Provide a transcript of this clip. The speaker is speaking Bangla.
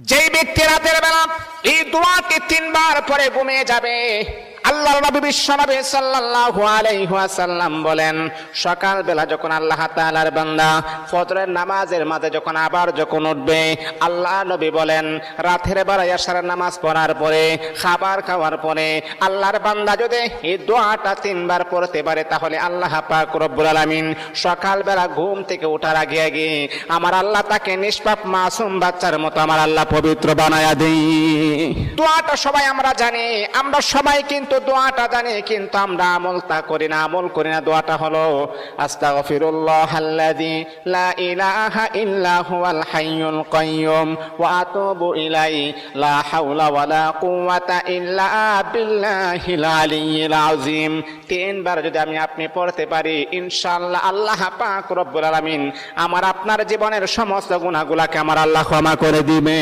যেই ব্যক্তি রাতের বেলা এই দোয়াটি 3 বার পরে ঘুমিয়ে যাবে, আল্লাহর নবী বিশ্বনবী সাল্লাল্লাহু আলাইহি ওয়াসাল্লাম বলেন, সকাল বেলা যখন আল্লাহ তাআলার বান্দা ফজরের নামাজের মাঝে যখন উঠবে, আল্লাহ নবী বলেন রাতের বেলা এশারের নামাজ পড়ার পরে, খাবার খাওয়ার পরে আল্লাহর বান্দা যদি এই দোয়াটা 3 বার পড়তে পারে, তাহলে আল্লাহ পাক রব্বুল আলামিন সকাল বেলা ঘুম থেকে ওঠার আগে আগে আমার আল্লাহ তাকে নিষ্পাপ মাসুম বাচ্চার মতো আমার আল্লাহ পবিত্র বানায়া দেই। দোয়াটা সবাই আমরা জানি, আমরা সবাই কিন্তু দোয়াটা জানি, কিন্তু আমরা আমল করি না। দোয়াটা হলো আস্তাগফিরুল্লাহাল্লাযী লা ইলাহা ইল্লা হুয়াল হাইয়ুল কাইয়্যুম ওয়া আতুবু ইলাইহি লা হাওলা ওয়ালা কুওয়াতা ইল্লা বিল্লাহিল আলিয়্যিল আযীম। 3 বার যদি আপনি পড়তে পারি, ইনশাআল্লাহ আল্লাহ পাক রব্বুল আলামিন আমার আপনার জীবনের সমস্ত গুনাহগুলোকে আমার আল্লাহ ক্ষমা করে দিবে।